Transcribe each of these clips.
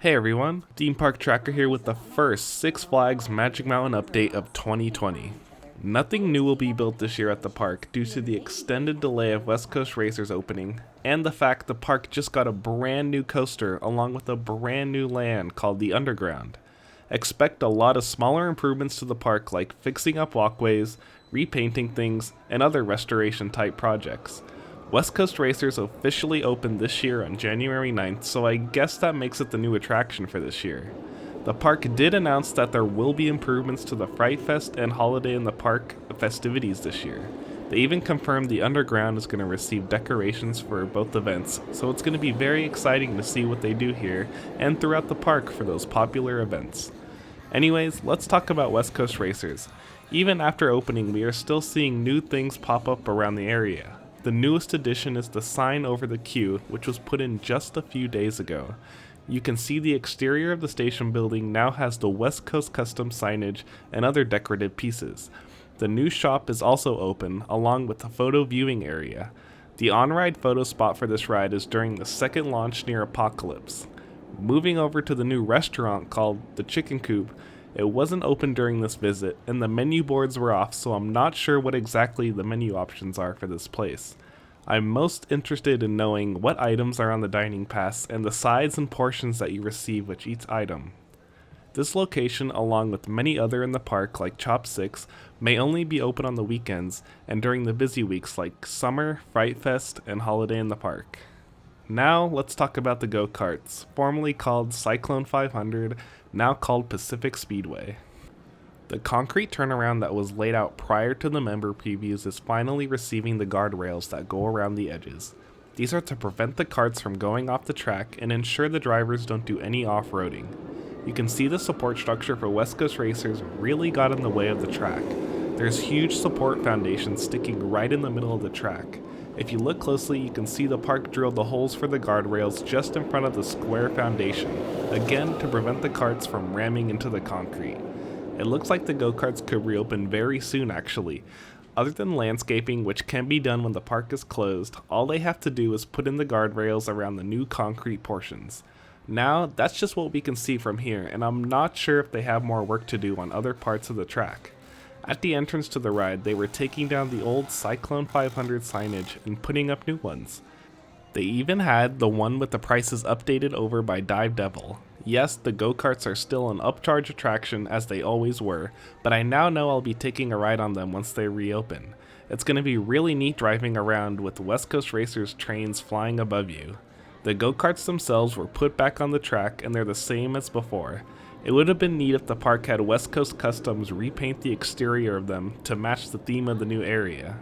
Hey everyone, Theme Park Tracker here with the first Six Flags Magic Mountain update of 2020. Nothing new will be built this year at the park due to the extended delay of West Coast Racers opening, and the fact the park just got a brand new coaster along with a brand new land called the Underground. Expect a lot of smaller improvements to the park like fixing up walkways, repainting things, and other restoration type projects. West Coast Racers officially opened this year on January 9th, so I guess that makes it the new attraction for this year. The park did announce that there will be improvements to the Fright Fest and Holiday in the Park festivities this year. They even confirmed the Underground is going to receive decorations for both events, so it's going to be very exciting to see what they do here and throughout the park for those popular events. Anyways, let's talk about West Coast Racers. Even after opening, we are still seeing new things pop up around the area. The newest addition is the sign over the queue, which was put in just a few days ago. You can see the exterior of the station building now has the West Coast custom signage and other decorative pieces. The new shop is also open, along with the photo viewing area. The on-ride photo spot for this ride is during the second launch near Apocalypse. Moving over to the new restaurant called the Chicken Coop, it wasn't open during this visit, and the menu boards were off, so I'm not sure what exactly the menu options are for this place. I'm most interested in knowing what items are on the dining pass and the sides and portions that you receive with each item. This location, along with many other in the park like Chop 6, may only be open on the weekends and during the busy weeks like Summer, Fright Fest, and Holiday in the Park. Now let's talk about the go-karts, formerly called Cyclone 500, now called Pacific Speedway. The concrete turnaround that was laid out prior to the member previews is finally receiving the guardrails that go around the edges. These are to prevent the carts from going off the track and ensure the drivers don't do any off-roading. You can see the support structure for West Coast Racers really got in the way of the track. There's huge support foundations sticking right in the middle of the track. If you look closely, you can see the park drilled the holes for the guardrails just in front of the square foundation, again to prevent the carts from ramming into the concrete. It looks like the go-karts could reopen very soon actually. Other than landscaping, which can be done when the park is closed, all they have to do is put in the guardrails around the new concrete portions. Now, that's just what we can see from here, and I'm not sure if they have more work to do on other parts of the track. At the entrance to the ride, they were taking down the old Cyclone 500 signage and putting up new ones. They even had the one with the prices updated over by Dive Devil. Yes, the go-karts are still an upcharge attraction as they always were, but I now know I'll be taking a ride on them once they reopen. It's going to be really neat driving around with West Coast Racers trains flying above you. The go-karts themselves were put back on the track and they're the same as before. It would have been neat if the park had West Coast Customs repaint the exterior of them to match the theme of the new area.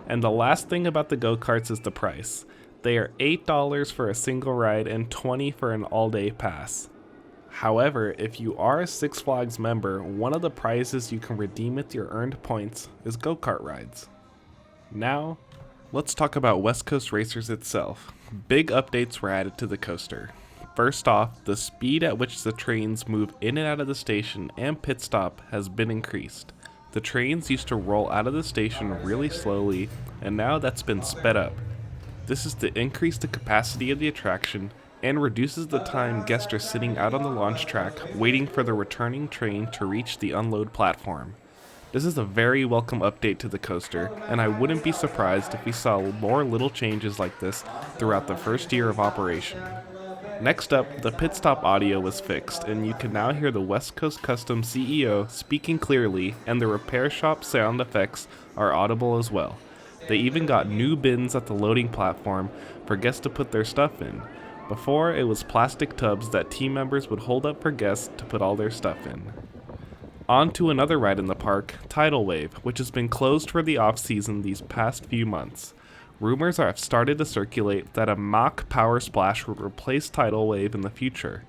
And the last thing about the go-karts is the price. They are $8 for a single ride and $20 for an all-day pass. However, if you are a Six Flags member, one of the prizes you can redeem with your earned points is go-kart rides. Now, let's talk about West Coast Racers itself. Big updates were added to the coaster. First off, the speed at which the trains move in and out of the station and pit stop has been increased. The trains used to roll out of the station really slowly, and now that's been sped up. This is to increase the capacity of the attraction and reduces the time guests are sitting out on the launch track waiting for the returning train to reach the unload platform. This is a very welcome update to the coaster, and I wouldn't be surprised if we saw more little changes like this throughout the first year of operation. Next up, the pit stop audio was fixed, and you can now hear the West Coast Custom CEO speaking clearly, and the repair shop sound effects are audible as well. They even got new bins at the loading platform for guests to put their stuff in. Before, it was plastic tubs that team members would hold up for guests to put all their stuff in. On to another ride in the park, Tidal Wave, which has been closed for the off-season these past few months. Rumors have started to circulate that a mock power splash will replace Tidal Wave in the future.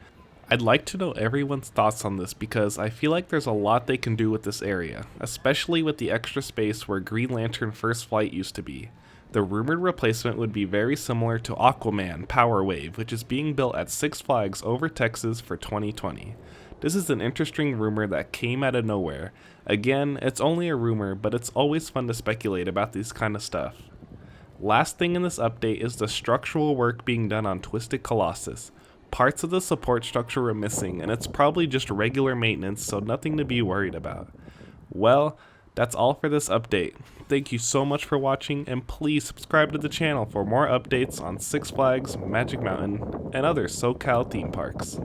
I'd like to know everyone's thoughts on this because I feel like there's a lot they can do with this area, especially with the extra space where Green Lantern First Flight used to be. The rumored replacement would be very similar to Aquaman Power Wave, which is being built at Six Flags over Texas for 2020. This is an interesting rumor that came out of nowhere. Again, it's only a rumor, but it's always fun to speculate about these kind of stuff. Last thing in this update is the structural work being done on Twisted Colossus. Parts of the support structure were missing, and it's probably just regular maintenance, so nothing to be worried about. Well, that's all for this update. Thank you so much for watching, and please subscribe to the channel for more updates on Six Flags, Magic Mountain, and other SoCal theme parks.